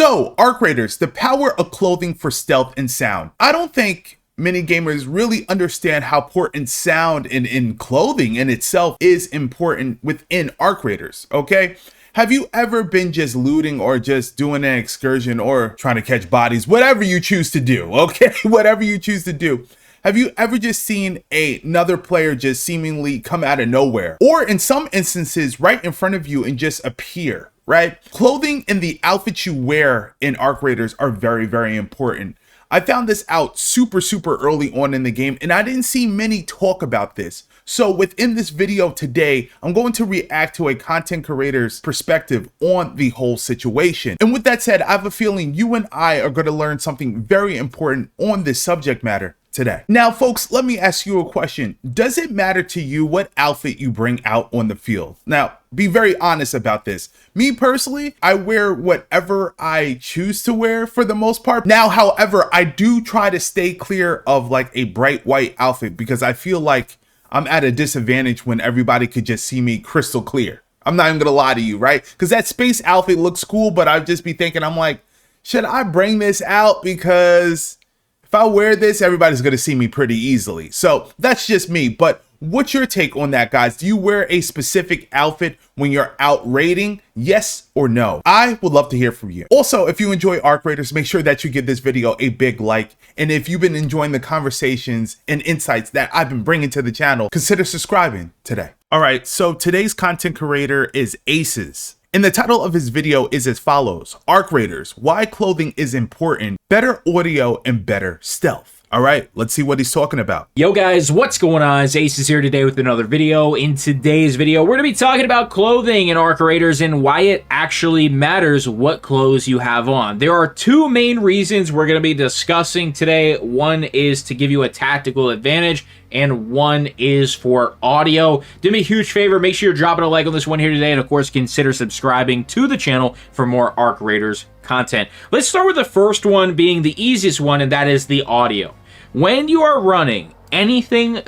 So, Arc Raiders, the power of clothing for stealth and sound. I don't think many gamers really understand how important sound in clothing in itself is important within Arc Raiders, okay? Have you ever been just looting or just doing an excursion or trying to catch bodies, whatever you choose to do, okay? Whatever you choose to do. Have you ever just seen another player just seemingly come out of nowhere? Or in some instances, right in front of you and just appear, right? Clothing and the outfits you wear in Arc Raiders are very, very important. I found this out super early on in the game, and I didn't see many talk about this. So within this video today, I'm going to react to a content creator's perspective on the whole situation. And with that said, I have a feeling you and I are going to learn something very important on this subject matter today. Now, folks, let me ask you a question. Does it matter to you what outfit you bring out on the field? Now, be very honest about this. Me personally, I wear whatever I choose to wear for the most part. Now, however, I do try to stay clear of like a bright white outfit because I feel like I'm at a disadvantage when everybody could just see me crystal clear. I'm not even gonna lie to you, right? Because that space outfit looks cool, but I'd just be thinking, I'm like, should I bring this out? Because if I wear this, everybody's gonna see me pretty easily. So that's just me, but what's your take on that, guys? Do you wear a specific outfit when you're out raiding? Yes or no? I would love to hear from you. Also, if you enjoy Arc Raiders, make sure that you give this video a big like. And if you've been enjoying the conversations and insights that I've been bringing to the channel, consider subscribing today. All right, so today's content creator is Aces. And the title of his video is as follows: Arc Raiders, why clothing is important, better audio and better stealth. All right, let's see what he's talking about. Yo guys, what's going on? It's Aces here today with another video. In today's video, we're gonna be talking about clothing in Arc Raiders and why it actually matters what clothes you have on. There are two main reasons we're gonna be discussing today. One is to give you a tactical advantage, and one is for audio. Do me a huge favor, make sure you're dropping a like on this one here today, and of course consider subscribing to the channel for more Arc Raiders content. Let's start with the first one being the easiest one, and that is the audio. When you are running anything...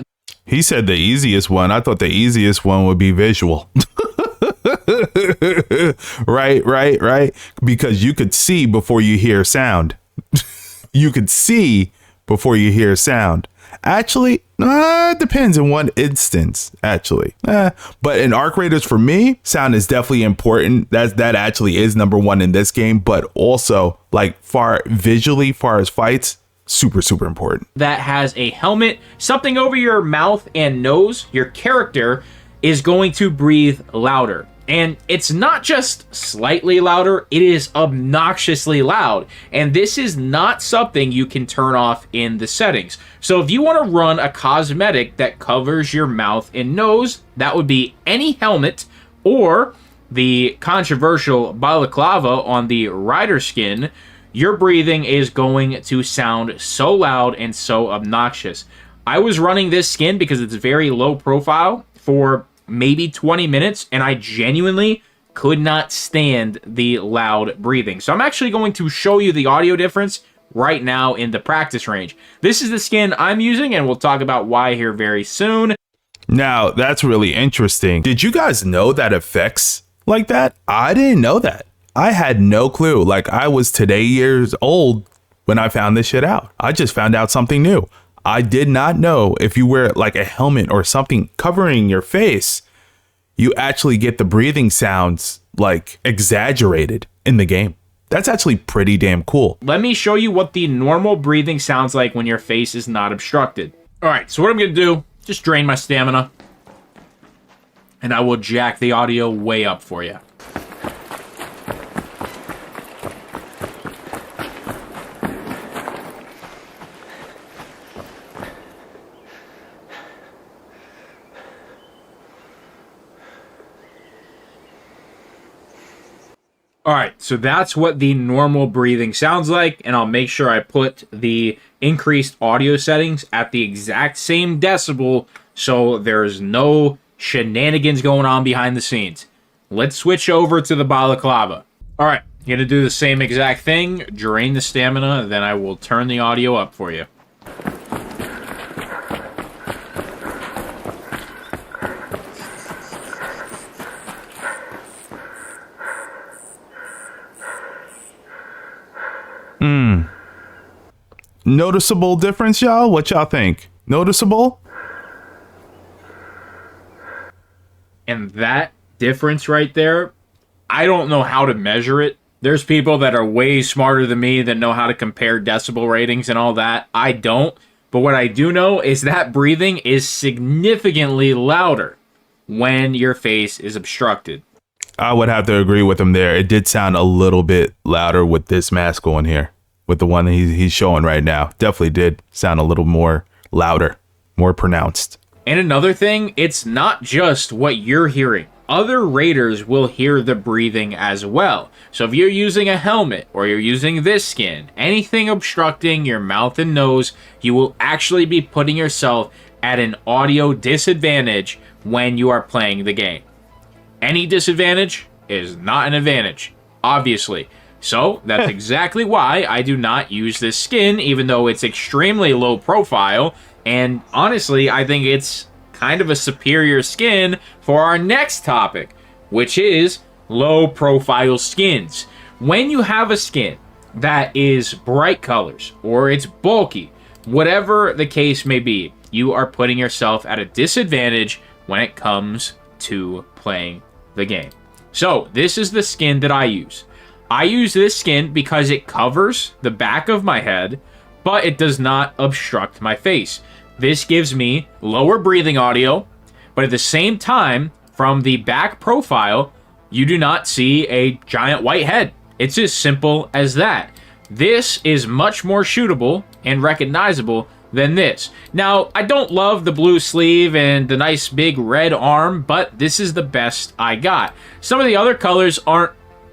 He said the easiest one. I thought the easiest one would be visual. Right. Because you could see before you hear sound. You could see before you hear sound. Actually, it depends in one instance, actually. But in Arc Raiders, for me, sound is definitely important. That actually is number one in this game. But also, like, far as fights, super important. That has a helmet, something over your mouth and nose, your character is going to breathe louder. And it's not just slightly louder, it is obnoxiously loud. And this is not something you can turn off in the settings. So if you want to run a cosmetic that covers your mouth and nose, that would be any helmet or the controversial balaclava on the rider skin. Your breathing is going to sound so loud and so obnoxious. I was running this skin because it's very low profile for maybe 20 minutes, and I genuinely could not stand the loud breathing. So I'm actually going to show you the audio difference right now in the practice range. This is the skin I'm using, and we'll talk about why here very soon. Now, that's really interesting. Did you guys know that effects like that? I didn't know that. I had no clue. Like, I was today years old when I found this shit out. I just found out something new. I did not know if you wear like a helmet or something covering your face, you actually get the breathing sounds like exaggerated in the game. That's actually pretty damn cool. Let me show you what the normal breathing sounds like when your face is not obstructed. All right, so what I'm gonna do, just drain my stamina, and I will jack the audio way up for you. All right, so that's what the normal breathing sounds like, and I'll make sure I put the increased audio settings at the exact same decibel so there's no shenanigans going on behind the scenes. Let's switch over to the balaclava. All right, you're gonna do the same exact thing, drain the stamina, then I will turn the audio up for you. Noticeable difference, y'all? What y'all think? Noticeable? And that difference right there, I don't know how to measure it. There's people that are way smarter than me that know how to compare decibel ratings and all that. I don't. But what I do know is that breathing is significantly louder when your face is obstructed. I would have to agree with him there. It did sound a little bit louder with this mask on here. With the one that he's showing right now. Definitely did sound a little more louder, more pronounced. And another thing, it's not just what you're hearing. Other raiders will hear the breathing as well. So if you're using a helmet or you're using this skin, anything obstructing your mouth and nose, you will actually be putting yourself at an audio disadvantage when you are playing the game. Any disadvantage is not an advantage, obviously. So that's exactly why I do not use this skin, even though it's extremely low profile. And honestly, I think it's kind of a superior skin for our next topic, which is low profile skins. When you have a skin that is bright colors or it's bulky, whatever the case may be, you are putting yourself at a disadvantage when it comes to playing the game. So this is the skin that I use. I use this skin because it covers the back of my head, but it does not obstruct my face. This gives me lower breathing audio, but at the same time, from the back profile, you do not see a giant white head. It's as simple as that. This is much more shootable and recognizable than this. Now, I don't love the blue sleeve and the nice big red arm, but this is the best I got. Some of the other colors aren't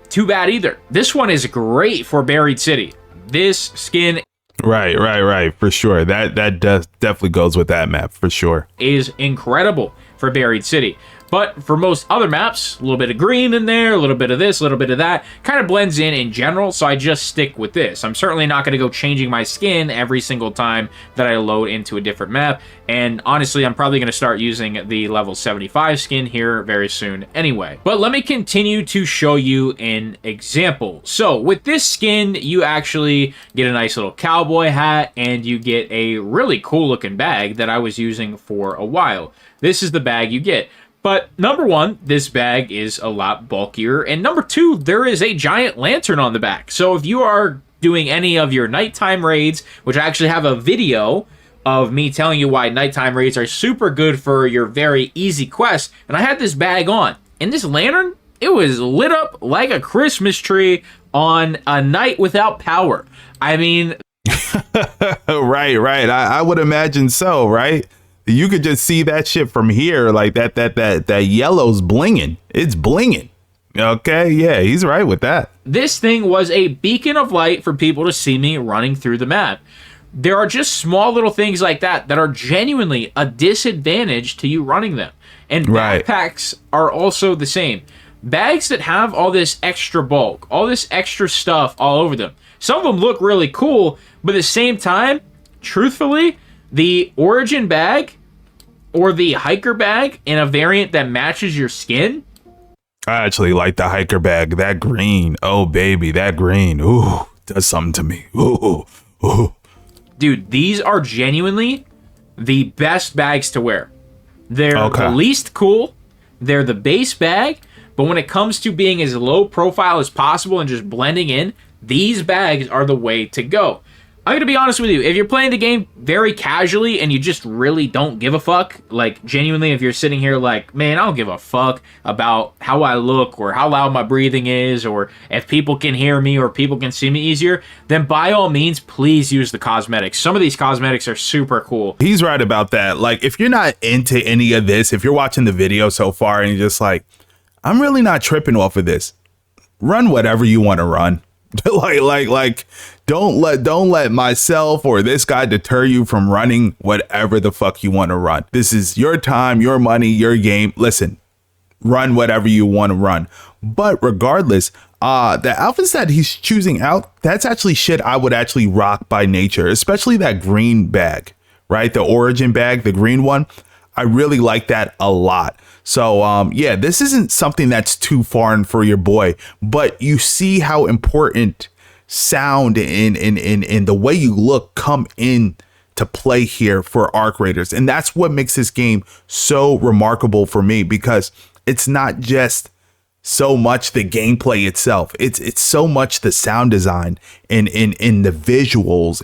too bad either. This one is great for Buried City. This skin, right, for sure. That does definitely goes with that map for sure. Is incredible for Buried City. But for most other maps, a little bit of green in there, a little bit of this, a little bit of that, kind of blends in general, so I just stick with this. I'm certainly not going to go changing my skin every single time that I load into a different map, and honestly, I'm probably going to start using the level 75 skin here very soon anyway. But let me continue to show you an example. So with this skin, you actually get a nice little cowboy hat, and you get a really cool looking bag that I was using for a while. This is the bag you get. But number one, this bag is a lot bulkier. And number two, there is a giant lantern on the back. So if you are doing any of your nighttime raids, which I actually have a video of me telling you why nighttime raids are super good for your very easy quest. And I had this bag on. And this lantern, it was lit up like a Christmas tree on a night without power. I mean... Right. I would imagine so, right? You could just see that shit from here, like that yellow's blinging. It's blinging. Okay, yeah, he's right with that. This thing was a beacon of light for people to see me running through the map. There are just small little things like that are genuinely a disadvantage to you running them. And backpacks are also the same. Bags that have all this extra bulk, all this extra stuff all over them. Some of them look really cool, but at the same time, truthfully, the Origin bag or the hiker bag in a variant that matches your skin. I actually like the hiker bag. That green. Oh, baby, that green. Ooh, does something to me. Ooh. Dude, these are genuinely the best bags to wear. They're the least cool. They're the base bag. But when it comes to being as low profile as possible and just blending in, these bags are the way to go. I'm going to be honest with you. If you're playing the game very casually and you just really don't give a fuck, like genuinely if you're sitting here like, man, I don't give a fuck about how I look or how loud my breathing is or if people can hear me or people can see me easier, then by all means, please use the cosmetics. Some of these cosmetics are super cool. He's right about that. Like if you're not into any of this, if you're watching the video so far and you're just like, I'm really not tripping off of this, run whatever you want to run. like don't let myself or this guy deter you from running whatever the fuck you want to run. This is your time, your money, your game. Listen, run whatever you want to run. But regardless, the outfits that he's choosing out, that's actually shit I would actually rock by nature, especially that green bag, right? The Origin bag, the green one. I really like that a lot. So, yeah, this isn't something that's too foreign for your boy, but you see how important sound and the way you look come in to play here for Arc Raiders. And that's what makes this game so remarkable for me, because it's not just so much the gameplay itself. It's so much the sound design and in the visuals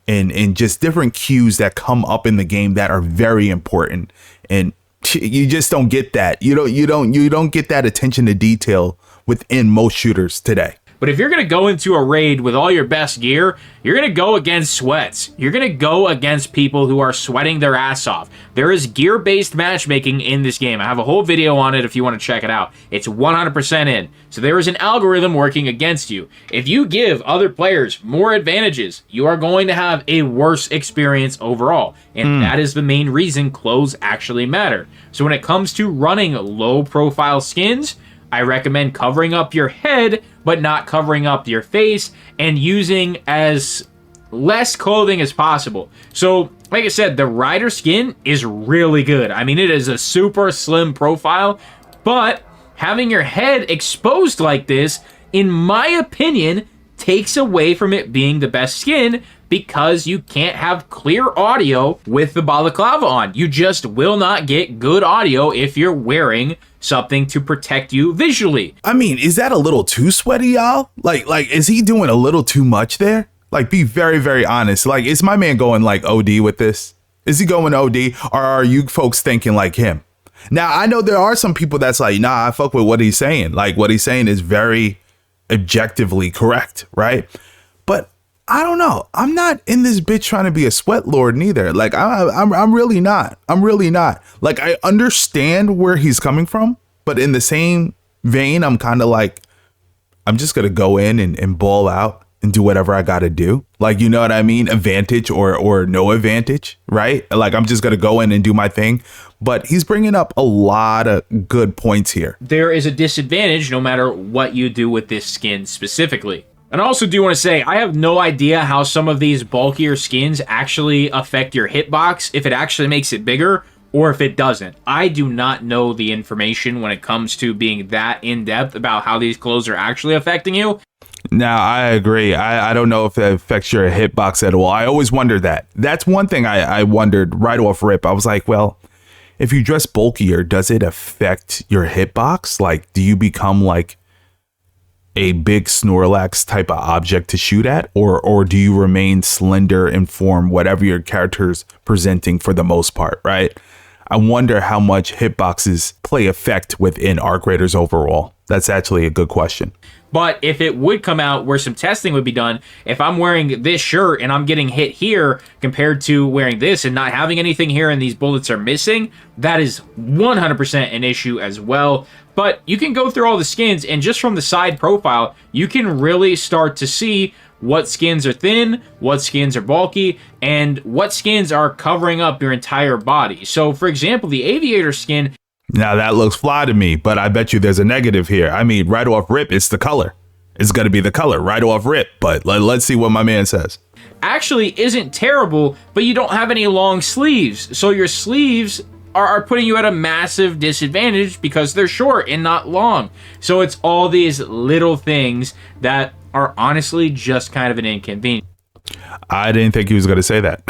and just different cues that come up in the game that are very important. And you just don't get that. You don't get that attention to detail within most shooters today. But if you're going to go into a raid with all your best gear, you're going to go against sweats. You're going to go against people who are sweating their ass off. There is gear-based matchmaking in this game. I have a whole video on it if you want to check it out. It's 100% in. So there is an algorithm working against you. If you give other players more advantages, you are going to have a worse experience overall. And that is the main reason clothes actually matter. So when it comes to running low-profile skins, I recommend covering up your head, but not covering up your face, and using as less clothing as possible. So, like I said, the Rider skin is really good. I mean, it is a super slim profile, but having your head exposed like this, in my opinion, takes away from it being the best skin, because you can't have clear audio with the balaclava on. You just will not get good audio if you're wearing something to protect you visually. I mean, is that a little too sweaty, y'all? Like, is he doing a little too much there? Like, be very, very honest. Like, is my man going like OD with this? Is he going OD, or are you folks thinking like him? Now, I know there are some people that's like, nah, I fuck with what he's saying. Like, what he's saying is very objectively correct, right? But I don't know. I'm not in this bitch trying to be a sweat lord neither. Like, I'm really not. I'm really not. Like, I understand where he's coming from, but in the same vein, I'm kind of like, I'm just gonna go in and ball out and do whatever I gotta do. Like, you know what I mean? Advantage or no advantage, right? Like, I'm just gonna go in and do my thing. But he's bringing up a lot of good points here. There is a disadvantage no matter what you do with this skin specifically. And I also do want to say, I have no idea how some of these bulkier skins actually affect your hitbox, if it actually makes it bigger, or if it doesn't. I do not know the information when it comes to being that in-depth about how these clothes are actually affecting you. Now, I agree. I don't know if it affects your hitbox at all. I always wondered that. That's one thing I wondered right off rip. I was like, well, if you dress bulkier, does it affect your hitbox? Like, do you become like a big Snorlax type of object to shoot at, or do you remain slender in form, whatever your character's presenting for the most part, right? I wonder how much hitboxes play effect within Arc Raiders overall. That's actually a good question. But if it would come out where some testing would be done, if I'm wearing this shirt and I'm getting hit here compared to wearing this and not having anything here and these bullets are missing, that is 100% an issue as well. But you can go through all the skins, and just from the side profile, you can really start to see what skins are thin, what skins are bulky, and what skins are covering up your entire body. So, for example, the Aviator skin... Now, that looks fly to me, but I bet you there's a negative here. I mean, right off rip, it's the color. It's going to be the color right off rip, but let's see what my man says. Actually isn't terrible, but you don't have any long sleeves. So your sleeves are putting you at a massive disadvantage because they're short and not long. So it's all these little things that are honestly just kind of an inconvenience. I didn't think he was going to say that.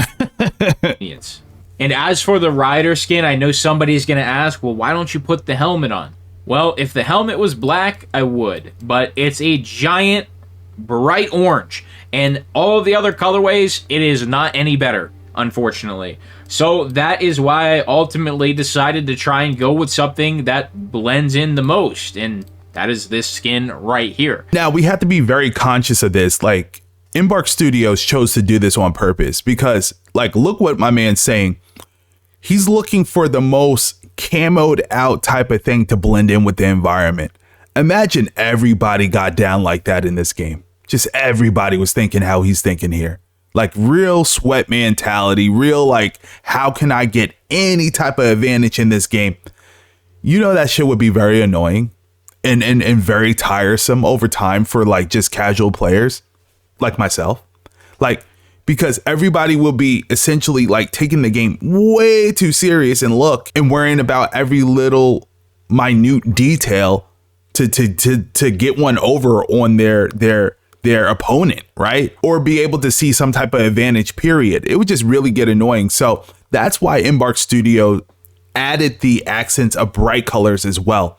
And as for the Rider skin, I know somebody's going to ask, well, why don't you put the helmet on? Well, if the helmet was black, I would. But it's a giant, bright orange. And all of the other colorways, it is not any better, unfortunately. So that is why I ultimately decided to try and go with something that blends in the most. And that is this skin right here. Now, we have to be very conscious of this. Like, Embark Studios chose to do this on purpose because, like, look what my man's saying. He's looking for the most camoed out type of thing to blend in with the environment. Imagine everybody got down like that in this game. Just everybody was thinking how he's thinking here. Like, real sweat mentality, real, like, how can I get any type of advantage in this game? You know, that shit would be very annoying and very tiresome over time for, like, just casual players like myself. Like, because everybody will be essentially like taking the game way too serious and worrying about every little minute detail to get one over on their their opponent, right? Or be able to see some type of advantage, period. It would just really get annoying. So that's why Embark Studio added the accents of bright colors as well,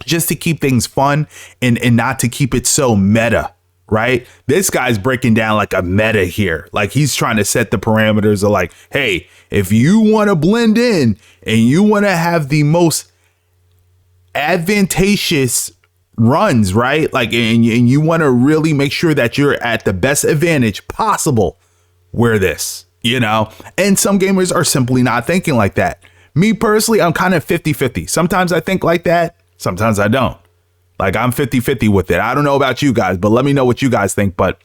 just to keep things fun and not to keep it so meta, right? This guy's breaking down like a meta here. Like he's trying to set the parameters of like, hey, if you want to blend in and you want to have the most advantageous runs, right? Like, and you want to really make sure that you're at the best advantage possible, wear this, you know? And some gamers are simply not thinking like that. Me personally, I'm kind of 50-50. Sometimes I think like that. Sometimes I don't. Like I'm 50-50 with it. I don't know about you guys, but let me know what you guys think. But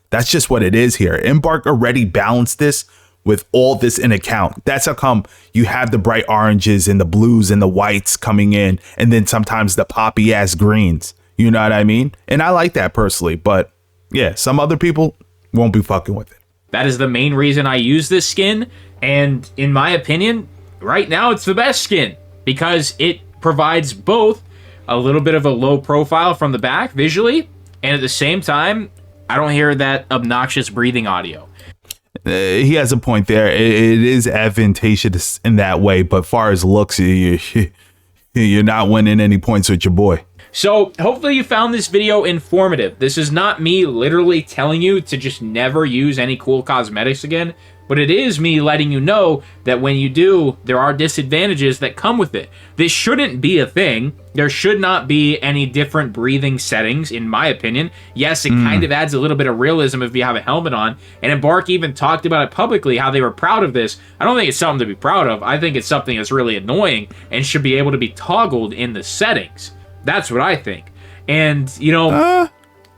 that's just what it is here. Embark already balanced this with all this in account. That's how come you have the bright oranges and the blues and the whites coming in, and then sometimes the poppy ass greens. You know what I mean? And I like that personally, but yeah, some other people won't be fucking with it. That is the main reason I use this skin, and in my opinion, right now it's the best skin because it provides both a little bit of a low profile from the back visually, and at the same time, I don't hear that obnoxious breathing audio. He has a point there. It is advantageous in that way, but far as looks, you're not winning any points with your boy. So hopefully you found this video informative. This is not me literally telling you to just never use any cool cosmetics again, but it is me letting you know that when you do, there are disadvantages that come with it. This shouldn't be a thing. There should not be any different breathing settings, in my opinion. Yes, it kind of adds a little bit of realism if you have a helmet on, and Embark even talked about it publicly, how they were proud of this. I don't think it's something to be proud of. I think it's something that's really annoying and should be able to be toggled in the settings. That's what I think. And, you know,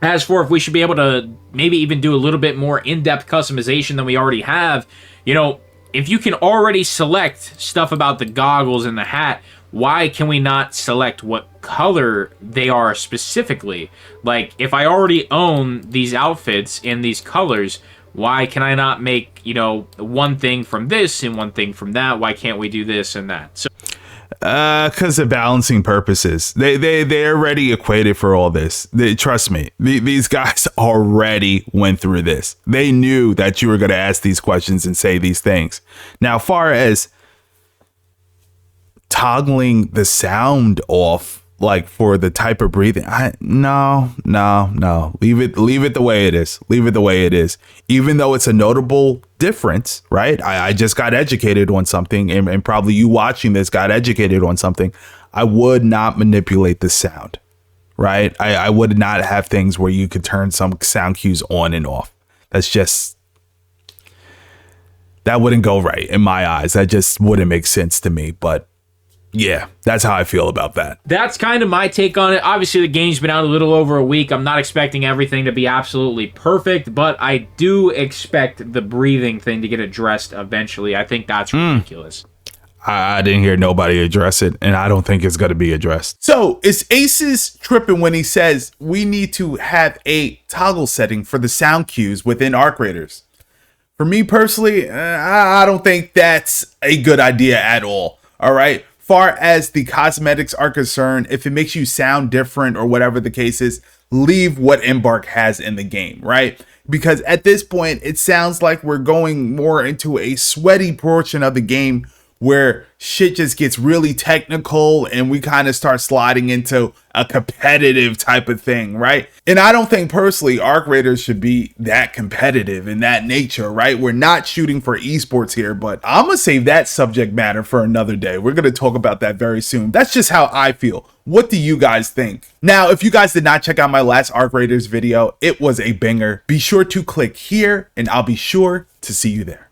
as for if we should be able to maybe even do a little bit more in-depth customization than we already have, you know, if you can already select stuff about the goggles and the hat, why can we not select what color they are specifically? Like, if I already own these outfits in these colors, why can I not make, you know, one thing from this and one thing from that? Why can't we do this and that? So because of balancing purposes. They already equated for all this. Trust me, these guys already went through this. They knew that you were going to ask these questions and say these things. Now, far as toggling the sound off, like for the type of breathing, no. Leave it the way it is. Leave it the way it is. Even though it's a notable difference, right? I just got educated on something, and probably you watching this got educated on something. I would not manipulate the sound, right? I would not have things where you could turn some sound cues on and off. That's just, that wouldn't go right in my eyes. That just wouldn't make sense to me, but yeah, that's how I feel about that. That's kind of my take on it. Obviously, the game's been out a little over a week. I'm not expecting everything to be absolutely perfect, but I do expect the breathing thing to get addressed eventually. I think that's ridiculous. I didn't hear nobody address it, and I don't think it's going to be addressed. So is Aces tripping when he says we need to have a toggle setting for the sound cues within Arc Raiders? For me personally, I don't think that's a good idea at all. All right. Far as the cosmetics are concerned, if it makes you sound different or whatever the case is, leave what Embark has in the game, right? Because at this point, it sounds like we're going more into a sweaty portion of the game where shit just gets really technical and we kind of start sliding into a competitive type of thing, right? And I don't think personally Arc Raiders should be that competitive in that nature, right? We're not shooting for esports here, but I'm gonna save that subject matter for another day. We're gonna talk about that very soon. That's just how I feel. What do you guys think? Now, if you guys did not check out my last Arc Raiders video, it was a banger. Be sure to click here and I'll be sure to see you there.